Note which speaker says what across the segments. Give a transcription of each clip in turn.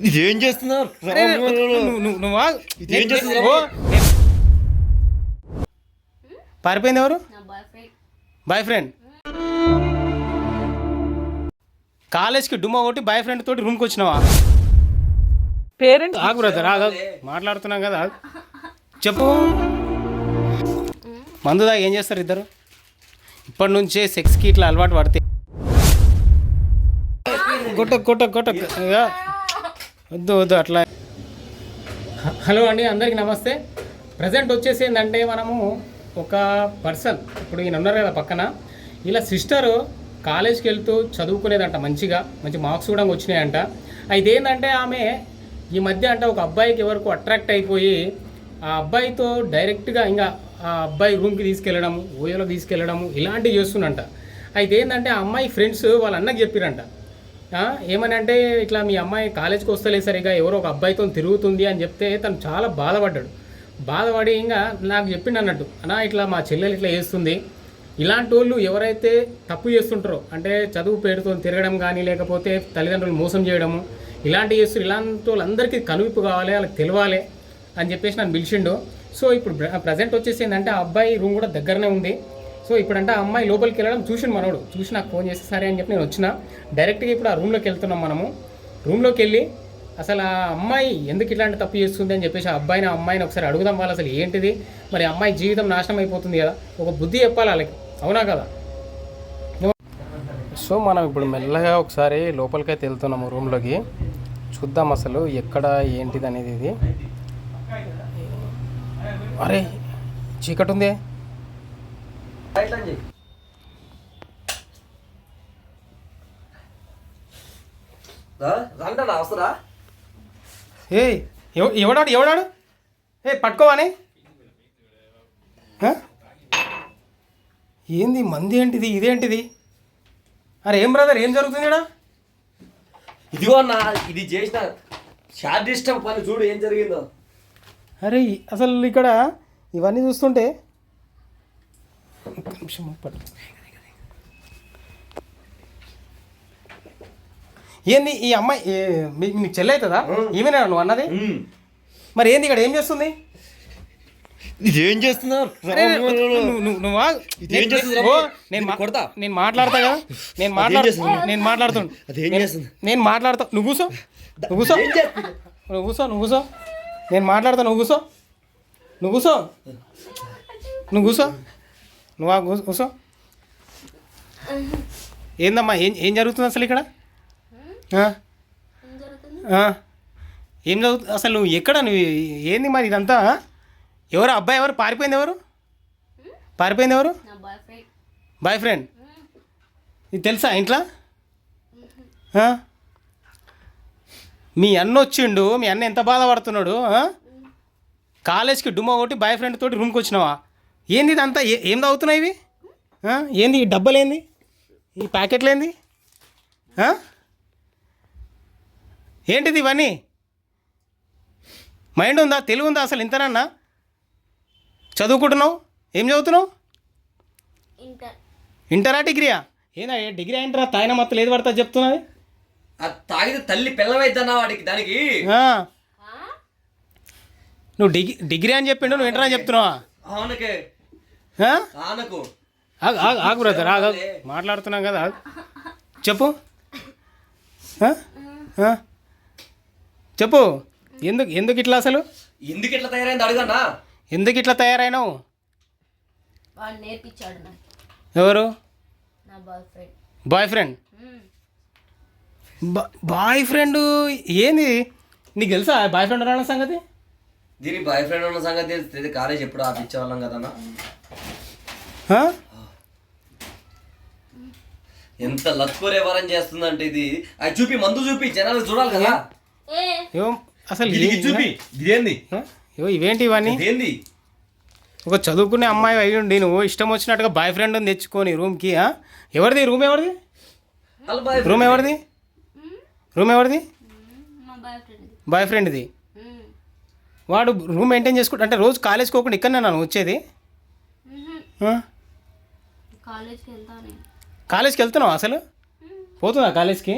Speaker 1: ఇదేం చేస్తున్నారు? ఇదేం చేస్తున్నారు?
Speaker 2: పారిపోయింది ఎవరు? Boy friend. కాలేజ్కి డుమ్మా కొట్టి బాయ్ ఫ్రెండ్ తోటి రూమ్కి వచ్చినావా?
Speaker 3: పేరెంట్స్
Speaker 2: ఆగు బ్రదర్, ఆగు, మాట్లాడుతున్నాం కదా. చెప్పు. మందు దాకా ఏం చేస్తారు ఇద్దరు? ఇప్పటి నుంచే సెక్స్కి ఇట్లా అలవాటు పడితే కొట్ట వద్దు వద్దు అట్లా. హలో అండి, అందరికీ నమస్తే. ప్రజెంట్ వచ్చేసి ఏంటంటే మనము ఒక పర్సన్, ఇప్పుడు ఈయన ఉన్నారు కదా పక్కన, ఇలా సిస్టరు కాలేజ్కి వెళ్తూ చదువుకునేదంట, మంచి మార్క్స్ కూడా వచ్చినాయంట. అయితే ఏంటంటే ఆమె ఈ మధ్య అంటే ఒక అబ్బాయికి ఎవరికి అట్రాక్ట్ అయిపోయి ఆ అబ్బాయితో డైరెక్ట్గా ఇంకా ఆ అబ్బాయి రూమ్కి తీసుకెళ్ళడము, ఓయోలో తీసుకెళ్ళడము ఇలాంటివి చేస్తుందంట. అయితే ఏంటంటే ఆ అమ్మాయి ఫ్రెండ్స్ వాళ్ళ అన్నకి చెప్పిరంట, ఏమని అంటే ఇట్లా మీ అమ్మాయి కాలేజ్కి వస్తలే సరిగా ఎవరో ఒక అబ్బాయితో తిరుగుతుంది అని చెప్తే తను చాలా బాధపడి ఇంకా నాకు చెప్పిండు అన్నట్టు, అన్నా ఇట్లా మా చెల్లెలు ఇట్లా చేస్తుంది, ఇలాంటి వాళ్ళు ఎవరైతే తప్పు చేస్తుంటారో అంటే చదువు పేరుతో తిరగడం కానీ లేకపోతే తల్లిదండ్రులు మోసం చేయడము ఇలాంటివి చేస్తారు, ఇలాంటి వాళ్ళందరికీ కనువిప్పు కావాలి, వాళ్ళకి తెలవాలి అని చెప్పేసి నన్ను పిలిచిండు. సో ఇప్పుడు ప్రజెంట్ వచ్చేసి ఏంటంటే ఆ అబ్బాయి రూమ్ కూడా దగ్గరనే ఉంది. సో ఇప్పుడంటే ఆ అమ్మాయి లోపలికి వెళ్ళడం చూసిండు మనోడు, చూసి నాకు ఫోన్ చేస్తే సరే అని చెప్పి నేను వచ్చిన డైరెక్ట్గా ఇప్పుడు ఆ రూమ్లోకి వెళ్తున్నాం. మనము రూమ్లోకి వెళ్ళి అసలు ఆ అమ్మాయి ఎందుకు ఇట్లాంటి తప్పు చేస్తుంది అని చెప్పేసి ఆ అమ్మాయిని ఒకసారి అడుగుదాం. వాళ్ళు అసలు ఏంటిది, మరి అమ్మాయి జీవితం నాశనం అయిపోతుంది కదా, ఒక బుద్ధి చెప్పాలి వాళ్ళకి, అవునా కదా. సో మనం ఇప్పుడు మెల్లగా ఒకసారి లోపలికైతే వెళ్తున్నాము రూమ్లోకి, చూద్దాం అసలు ఎక్కడ ఏంటిది అనేది. ఇది అరే చీకటి ఉంది. ఏ ఎవడాడు ఏ పట్టుకోవాని, ఏంది మంది ఏంటిది, ఇదేంటిది? అరే ఏం బ్రదర్, ఏం జరుగుతుంది ఇక్కడ?
Speaker 1: ఇదిగో అన్న, ఇది చేసిన షార్ట్ పని చూడు ఏం జరిగిందో.
Speaker 2: అరే అసలు ఇక్కడ ఇవన్నీ చూస్తుంటే ఒక్క నిమిషం ఏంది ఈ అమ్మాయి నీకు చెల్లి అవుతుందా? ఈమెనా నువ్వు అన్నది? మరి ఏంది ఇక్కడ ఏం చేస్తుంది?
Speaker 1: ఇదేం చేస్తున్నారు?
Speaker 2: నేను మాట్లాడతా కదా, నేను మాట్లాడతా. నువ్వు కూసో, నేను మాట్లాడతా, నువ్వు కూసో. ఏందమ్మా, ఏం జరుగుతుంది అసలు ఇక్కడ? ఏం చదువుతుంది అసలు? నువ్వు ఎక్కడ, నువ్వు ఏంది మరి ఇదంతా? ఎవరు అబ్బాయి, ఎవరు పారిపోయింది, ఎవరు బాయ్ ఫ్రెండ్? ఇది తెలుసా ఇంట్లో? మీ అన్న వచ్చిండు, మీ అన్న ఎంత బాధపడుతున్నాడు. కాలేజ్కి డుమ్మా కొట్టి బాయ్ ఫ్రెండ్ తోటి రూమ్కి వచ్చినావా? ఏంది ఇదంతా? ఏం తాగుతున్నావు ఇవి? ఏంది ఈ డబ్బలు, ఏంది ఈ ప్యాకెట్లు, ఏంది ఏంటిది ఇవన్నీ? మైండ్ ఉందా, తెలివి ఉందా అసలు? ఇంతనన్నా చదువుకుంటున్నావు? ఏం చదువుతున్నావు? ఇంటరా డిగ్రీయా? ఏనా డిగ్రీ ఏంటరా? తాగిన మొత్తం ఏది పడతా చెప్తున్నది.
Speaker 1: తాగితే తల్లి పిల్లవైద్దన్నా వాడికి, దానికి
Speaker 2: నువ్వు డిగ్రీ అని చెప్పిండు, నువ్వు ఇంటర్ అని చెప్తున్నావా? ఆగు బ్రదర్, ఆగు, మాట్లాడుతున్నాం కదా. చెప్పు ఎందుకు ఇట్లా అసలు?
Speaker 1: ఎందుకు ఇట్లా తయారైంది అడుగన్నా.
Speaker 2: ఎందుకు ఇట్లా తయారైనావు? ఎవరు? బాయ్ ఫ్రెండ్ ఏంది? నీకు తెలుసా బాయ్ ఫ్రెండ్ అన్న సంగతి?
Speaker 1: దీనికి బాయ్ ఫ్రెండ్ ఉన్న సంగతి తెలిస్తే కాలేజ్ ఎప్పుడు ఆపించేవాళ్ళం కదన్నా. ఎంత లక్కువ వ్యవహారం చేస్తుందంటే ఇది. అది చూపి, మందు చూపి, జనాలు చూడాలి కదా.
Speaker 2: అసలు
Speaker 1: చూపి, ఇదేంది?
Speaker 2: ఇవేంటి ఇవన్నీ?
Speaker 1: ఏంది?
Speaker 2: ఒక చదువుకునే అమ్మాయి అయ్యి ఉండి నువ్వు ఇష్టం వచ్చినట్టుగా బాయ్ ఫ్రెండ్ తెచ్చుకొని రూమ్కి. ఎవరిది రూమ్? ఎవరిది? బాయ్ ఫ్రెండ్ది. వాడు రూమ్ మెయింటైన్ చేసుకుంటా అంటే రోజు కాలేజ్కి పోకుండా ఇక్కడనే నన్ను వచ్చేది. కాలేజ్కి వెళ్తున్నావు అసలు? పోతున్నా కాలేజ్కి?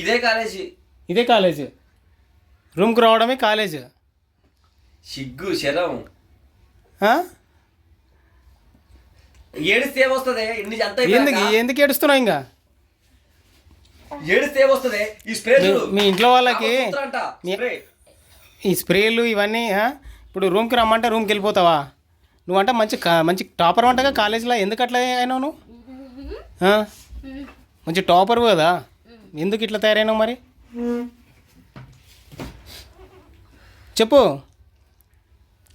Speaker 1: ఇదే కాలేజీ.
Speaker 2: ఇదే కాలేజ్, రూమ్కి రావడమే కాలేజ్.
Speaker 1: సిగ్గు శరం.
Speaker 2: ఆ?
Speaker 1: ఏడిస్తే ఏమొస్తుంది? ఇన్ని అంత
Speaker 2: ఎందుకు ఏడుస్తున్నావు? ఇంకా
Speaker 1: ఏడిస్తే ఏమొస్తుంది? ఈ స్ప్రే
Speaker 2: మీ ఇంట్లో వాళ్ళకి ఈ స్ప్రేలు ఇవన్నీ ఇప్పుడు రూమ్కి రమ్మంటే రూమ్కి వెళ్ళిపోతావా? నువ్వంటే మంచి టాపర్ అంటగా కాలేజీలో. ఎందుకు అట్లా అయినావు నువ్వు? మంచి టాపర్ కదా, ఎందుకు ఇట్లా తయారైనావు మరి? చెప్పు.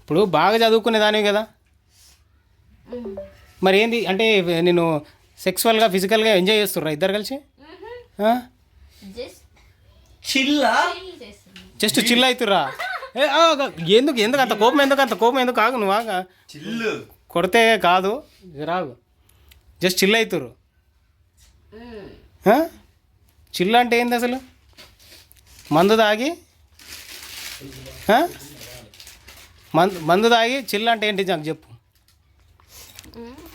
Speaker 2: ఇప్పుడు బాగా చదువుకునే దానివి కదా, మరి ఏంది అంటే నేను సెక్సువల్గా ఫిజికల్గా ఎంజాయ్ చేస్తుర్రా ఇద్దరు కలిసి? జస్ట్ చిల్ అవుతుర్రా? ఎందుకు అంత కోపం? ఎందుకు ఆగు నువ్వు, ఆగా. కొడితే కాదు, రాగు, జస్ట్ చిల్ అవుతుర్రు. చిల్ అంటే ఏంది అసలు? మందు తాగి మందు తాగి చిల్ అంటే ఏంటి నాకు చెప్పు.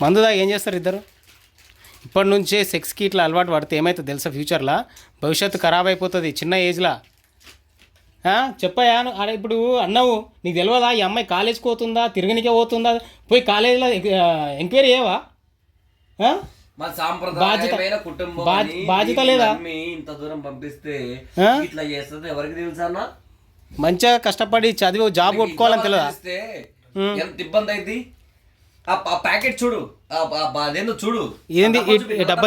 Speaker 2: మందు తాగి ఏం చేస్తారు ఇద్దరు? ఇప్పటి నుంచే సెక్స్కి ఇట్లా అలవాటు పడితే ఏమవుతుంది తెలుసా? ఫ్యూచర్లో భవిష్యత్తు ఖరాబ్ అయిపోతుంది చిన్న ఏజ్లో. చెప్పయా? అరే ఇప్పుడు అన్నావు, నీకు తెలియదా ఈ అమ్మాయి కాలేజ్కి పోతుందా, తిరగనికే పోతుందా? పోయి కాలేజీలో ఎంక్వైరీ చేయవా? బాధ్యత లేదా?
Speaker 1: ఇంత దూరం పంపిస్తే ఇట్లా చేస్తుంది ఎవరికి తెలుసా?
Speaker 2: మంచిగా కష్టపడి చదివి జాబ్ కొట్టుకోవాలని తెలియదా?
Speaker 1: ఎంత ఇబ్బంది అయింది. ఆ ప్యాకెట్ చూడు, అదేందో చూడు.
Speaker 2: ఏంది డబ్బా?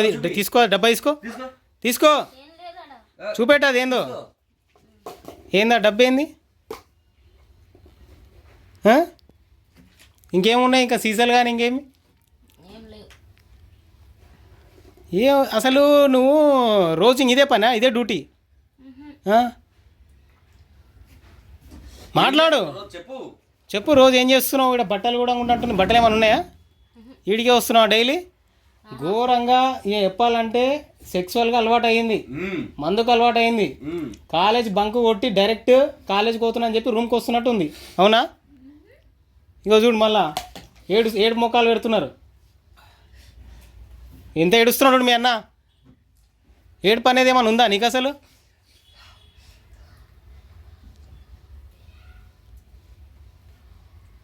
Speaker 2: తీసుకో చూపెట్ట. అదేందో ఏందా డబ్బా? ఏంది? ఇంకేమున్నాయి ఇంకా సీసాలు కానీ ఇంకేమి? అసలు నువ్వు రోజు ఇదే పనా? ఇదే డ్యూటీ? మాట్లాడు, చెప్పు. రోజు ఏం చేస్తున్నావు? ఇక్కడ బట్టలు కూడా ఉంటుంటున్నాయి. బట్టలు ఏమైనా ఉన్నాయా? వీడికే వస్తున్నావు డైలీ? ఘోరంగా చెప్పాలంటే సెక్సువల్గా అలవాటు అయ్యింది, మందుకు అలవాటు అయింది. కాలేజ్ బంక్ కొట్టి డైరెక్ట్ కాలేజ్కి పోతున్నా అని చెప్పి రూమ్కి వస్తున్నట్టు ఉంది. అవునా? ఇగో చూడు, మళ్ళా ఏడు మొక్కలు పెడుతున్నారు. ఎంత ఏడుస్తున్నాడు మీ అన్న? ఏడుపు అనేది ఏమైనా ఉందా నీకు అసలు?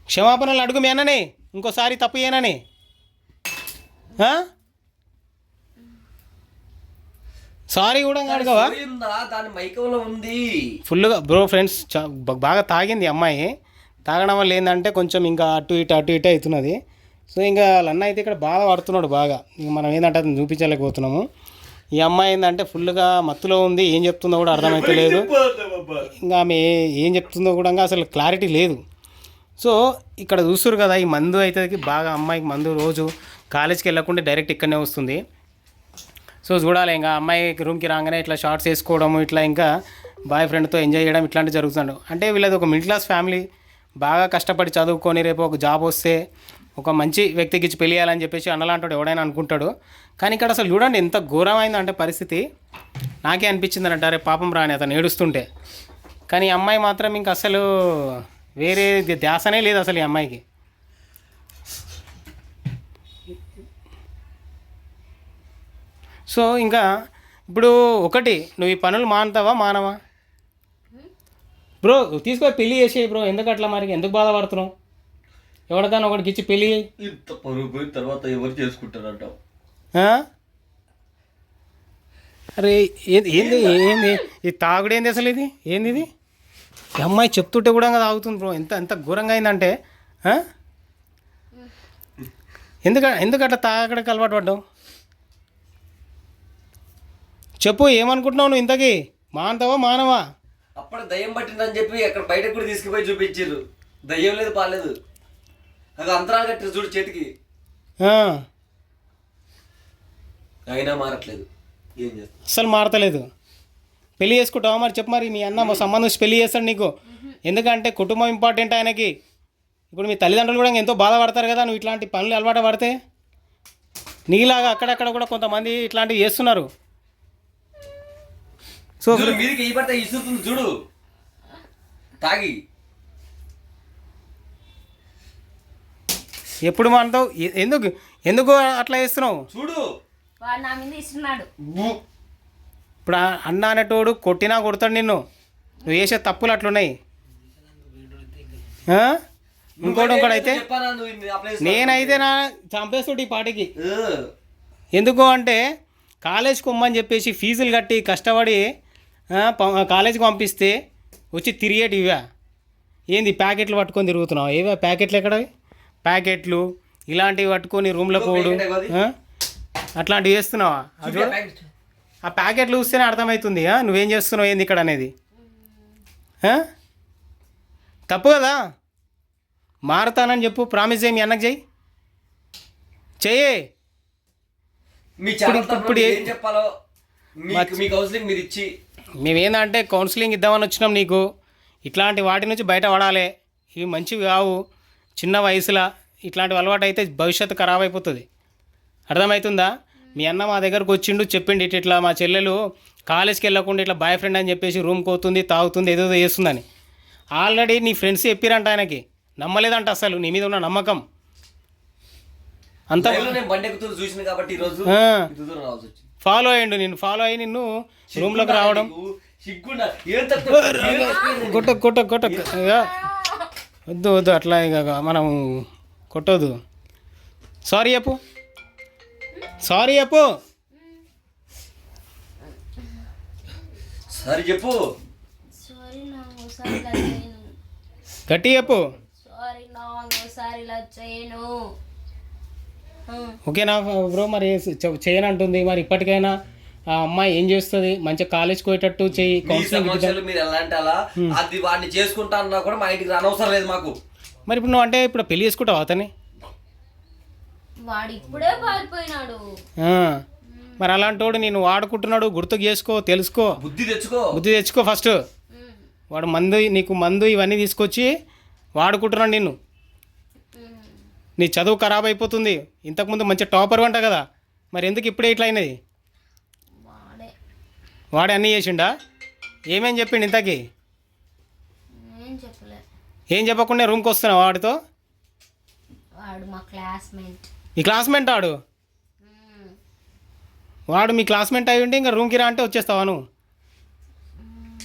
Speaker 2: క్షమాపణలు అడుగు మీ అన్నని, ఇంకోసారి తప్పు చేయనని. సారీ కూడా అడగవా? ఫుల్గా బ్రో ఫ్రెండ్స్ బాగా తాగింది అమ్మాయి. తాగడం వల్ల ఏంటంటే కొంచెం ఇంకా అటు ఇటు అవుతున్నది. సో ఇంకా వాళ్ళ అన్న అయితే ఇక్కడ బాగా పడుతున్నాడు బాగా. ఇంక మనం ఏంటంటే అతను చూపించలేకపోతున్నాము. ఈ అమ్మాయి ఏంటంటే ఫుల్గా మత్తులో ఉంది, ఏం చెప్తుందో కూడా అర్థమైతే లేదు. ఇంకా ఆమె ఏం చెప్తుందో కూడా అసలు క్లారిటీ లేదు. సో ఇక్కడ చూస్తారు కదా, ఈ మందు అయితే బాగా అమ్మాయికి మందు రోజు కాలేజ్కి వెళ్ళకుండా డైరెక్ట్ ఇక్కడనే వస్తుంది. సో చూడాలి, ఇంకా అమ్మాయి రూమ్కి రాగానే ఇట్లా షార్ట్స్ వేసుకోవడము, ఇట్లా ఇంకా బాయ్ ఫ్రెండ్తో ఎంజాయ్ చేయడం ఇట్లాంటివి జరుగుతున్నాడు. అంటే వీళ్ళది ఒక మిడిల్ క్లాస్ ఫ్యామిలీ, బాగా కష్టపడి చదువుకొని రేపు ఒక జాబ్ వస్తే ఒక మంచి వ్యక్తికి ఇచ్చి పెళ్ళి చేయాలని చెప్పేసి అన్నలాంటాడు ఎవడైనా అనుకుంటాడు. కానీ ఇక్కడ అసలు చూడండి ఎంత ఘోరమైందంటే పరిస్థితి. నాకే అనిపించింది అంటే అరే పాపం రాని అతను ఏడుస్తుంటే. కానీ ఈ అమ్మాయి మాత్రం ఇంక అసలు వేరే ధ్యాసనే లేదు అసలు ఈ అమ్మాయికి. సో ఇంకా ఇప్పుడు ఒకటి, నువ్వు ఈ పనులు మానవా? బ్రో తీసుకొని పెళ్ళి చేసేయి బ్రో. ఎందుకు అట్లా మరి? ఎందుకు బాధపడుతున్నావు? ఎవరికైనా ఒకటికి ఇచ్చి పెళ్ళి
Speaker 1: తర్వాత ఎవరు చేసుకుంటారంట?
Speaker 2: అరే ఏంది ఈ తాగుడు ఏంది అసలు? ఇది ఏంది? ఇది ఈ అమ్మాయి చెప్తుంటే కూడా తాగుతుంది బ్రో. ఎంత ఘోరంగా అయిందంటే ఎందుకు అట్లా తాగడానికి అలవాటు పడ్డావు? చెప్పు, ఏమనుకుంటున్నావు నువ్వు? ఇంతకీ మానవా?
Speaker 1: అప్పుడు దయ్యం పట్టిందని చెప్పి అక్కడ బయటకు కూడా తీసుకుపోయి చూపించారు. దయ్యం లేదు, పాలేదు. అది అంతరాలు కట్టారు చూడు చేతికి, అయినా మారట్లేదు. ఏం చేస్తా?
Speaker 2: అసలు మారతలేదు. పెళ్ళి చేసుకుంటావా మరి? చెప్పు మరి. మీ అన్న సంబంధం పెళ్ళి చేస్తాడు నీకు. ఎందుకంటే కుటుంబం ఇంపార్టెంట్ ఆయనకి. ఇప్పుడు మీ తల్లిదండ్రులు కూడా ఎంతో బాధపడతారు కదా నువ్వు ఇట్లాంటి పనులు అలవాటు పడితే. నీలాగా అక్కడక్కడ కూడా కొంతమంది ఇట్లాంటివి చేస్తున్నారు. సో
Speaker 1: మీదికి ఈ పడితే ఇస్తుంది చూడు తాగి.
Speaker 2: ఎప్పుడు మానతావు? ఎందుకు అట్లా చేస్తున్నావు?
Speaker 1: చూడు,
Speaker 4: వాడు నా మీద ఇస్తున్నాడు.
Speaker 2: ఇప్పుడు అన్న అనేటోడు కొట్టినా కొడతాడు నిన్ను. నువ్వు చేసే తప్పులు అట్లున్నాయి. ఇంకోటైతే
Speaker 1: చెప్పానా నువ్వు ఆ place లో?
Speaker 2: నేనైతే నా చంపేస్తుంటే ఈ పాటికి. ఎందుకు అంటే కాలేజ్కి పొమ్మని చెప్పేసి ఫీజులు కట్టి కష్టపడి కాలేజీకి పంపిస్తే వచ్చి తిరిగేటి ఇవా ఏంది ప్యాకెట్లు పట్టుకొని తిరుగుతున్నావు? ఏవా ప్యాకెట్లు ఎక్కడవి? ప్యాకెట్లు ఇలాంటివి పట్టుకొని రూమ్లో పోడు అట్లాంటివి చేస్తున్నావా? అది చూడు, ఆ ప్యాకెట్లు చూస్తేనే అర్థమవుతుంది నువ్వేం చేస్తున్నావు ఏంది ఇక్కడ అనేది. తప్పు కదా. మారుతానని చెప్పు, ప్రామిస్ చేయి, మీ అన్నకు చెయ్యి.
Speaker 1: మీ ఛానల్ తరపున
Speaker 2: ఇప్పుడు
Speaker 1: ఏం చెప్పాలో మీ కౌన్సిలింగ్ మీరు ఇచ్చి
Speaker 2: మేమేందంటే కౌన్సిలింగ్ ఇద్దామని వచ్చినాం నీకు. ఇట్లాంటి వాటి నుంచి బయట పడాలి. ఇవి మంచివి కావు. చిన్న వయసులో ఇట్లాంటివి అలవాటు అయితే భవిష్యత్తు ఖరాబ్ అయిపోతుంది. అర్థమవుతుందా? మీ అన్న మా దగ్గరకు వచ్చిండు, చెప్పిండు ఇట్లా మా చెల్లెలు కాలేజ్కి వెళ్ళకుండా ఇట్లా బాయ్ ఫ్రెండ్ అని చెప్పేసి రూమ్కి పోతుంది, తాగుతుంది, ఏదో చేస్తుందని. ఆల్రెడీ నీ ఫ్రెండ్స్ చెప్పిరంట ఆయనకి. నమ్మలేదంట అసలు నీ మీద ఉన్న నమ్మకం అంతా.
Speaker 1: నేను బండి ఎక్కుతూ చూసిన కాబట్టి ఈరోజు
Speaker 2: ఫాలో అయ్యిండు, నిన్ను ఫాలో అయ్యి నిన్ను రూమ్లోకి రావడం. కొట్ట వద్దు అట్లా ఇక మనం కొట్టొద్దు. సారీ చెప్పు.
Speaker 1: సరే చెప్పు.
Speaker 2: గట్టి చెప్పు. ఓకేనా బ్రో? మరి చేయనంటుంది. మరి ఇప్పటికైనా ఆ అమ్మాయి ఏం చేస్తుంది? మంచిగా కాలేజ్కి పోయేటట్టు చెయ్యి.
Speaker 1: మీరు ఎలా అంటే అలా అది వాడిని చేసుకుంటా అన్నా కూడా మా ఇంటికి రానవసరం లేదు మాకు.
Speaker 2: మరి ఇప్పుడు నువ్వు అంటే ఇప్పుడు పెళ్లి చేసుకుంటావు అతని?
Speaker 4: వాడు ఇప్పుడే పారిపోయినాడు.
Speaker 2: మరి అలాంటోడు నేను వాడుకుంటున్నాడు, గుర్తుకు చేసుకో, తెలుసుకో,
Speaker 1: బుద్ధి తెచ్చుకో
Speaker 2: ఫస్ట్. వాడు నీకు మందు ఇవన్నీ తీసుకొచ్చి వాడుకుంటున్నాడు నిన్ను. నీ చదువు ఖరాబ్ అయిపోతుంది. ఇంతకుముందు మంచి టాపర్ అంట కదా, మరి ఎందుకు ఇప్పుడే ఇట్లా అయినది? వాడే అన్నీ చేసిండా? ఏమేం చెప్పిండు ఇంతకీ? ఏం చెప్పకుండా రూమ్కి వస్తున్నావు వాడితో?
Speaker 4: వాడు మా క్లాస్మేట్.
Speaker 2: మీ క్లాస్మేట్ వాడు మీ క్లాస్మేట్ అయి ఉంటే ఇంకా రూమ్కి రా అంటే వచ్చేస్తావా నువ్వు?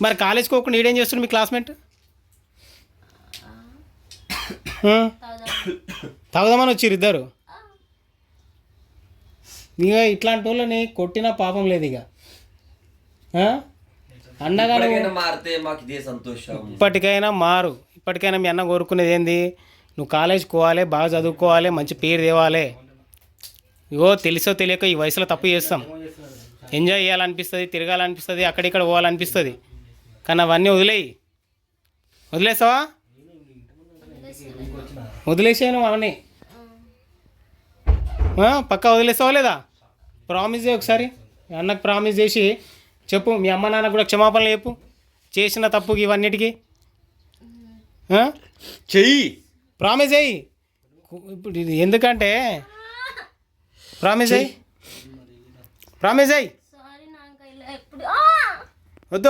Speaker 2: మరి కాలేజ్కి పోకుండా ఈడేం చేస్తుండు మీ క్లాస్మేట్? తాగుదామని వచ్చిర్రు ఇద్దరు. ఇక ఇట్లాంటి వాళ్ళని కొట్టినా పాపం లేదు. ఇక అన్నగా
Speaker 1: మారితే మాకు ఇదే సంతోషం.
Speaker 2: ఇప్పటికైనా మీ అన్న కోరుకునేది ఏంది? నువ్వు కాలేజ్కి పోవాలి, బాగా చదువుకోవాలి, మంచి పేరు తేవాలి. ఇగో తెలుసో తెలియక ఈ వయసులో తప్పు చేస్తాం. ఎంజాయ్ చేయాలనిపిస్తుంది, తిరగాలనిపిస్తుంది, అక్కడిక్కడ పోవాలనిపిస్తుంది. కానీ అవన్నీ వదిలేస్తావా? వదిలేసాను అవన్నీ పక్కా వదిలేస్తావా లేదా? ప్రామిస్ చేయి ఒకసారి. అన్నకు ప్రామిస్ చేసి చెప్పు. మీ అమ్మ నాన్నకు కూడా క్షమాపణలు చెప్పు చేసిన తప్పుకి ఇవన్నిటికీ.
Speaker 1: చెయ్యి,
Speaker 2: ప్రామిస్ అయ్యి. ఇప్పుడు ఇది ఎందుకంటే ప్రామిస్ అయ్యి వద్దు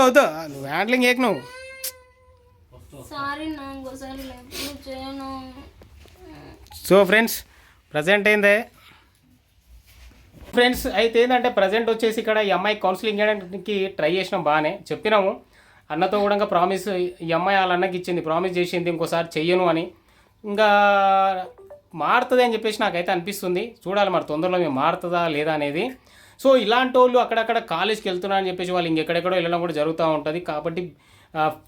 Speaker 2: నువ్వు హ్యాండ్లింగ్ చేయకు నువ్వు. సో ఫ్రెండ్స్ అయితే ఏంటంటే ప్రజెంట్ వచ్చేసి ఇక్కడ ఈ అమ్మాయి కౌన్సిలింగ్ చేయడానికి ట్రై చేసినాం, బాగానే చెప్పినాము. అన్నతో కూడా ప్రామిస్ ఈ అమ్మాయి వాళ్ళ అన్నకి ఇచ్చింది, ప్రామిస్ చేసింది ఇంకోసారి చెయ్యను అని. ఇంకా మారుతుంది అని చెప్పేసి నాకైతే అనిపిస్తుంది. చూడాలి మరి తొందరలో మేము మారుతుందా లేదా అనేది. సో ఇలాంటి వాళ్ళు అక్కడక్కడ కాలేజ్కి వెళ్తున్నారని చెప్పేసి వాళ్ళు ఇంకెక్కడెక్కడో వెళ్ళడం కూడా జరుగుతూ ఉంటుంది. కాబట్టి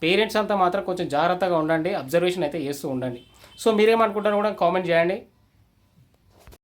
Speaker 2: పేరెంట్స్ అంతా మాత్రం కొంచెం జాగ్రత్తగా ఉండండి, అబ్జర్వేషన్ అయితే చేస్తూ ఉండండి. సో మీరేమనుకుంటారో కూడా కామెంట్ చేయండి.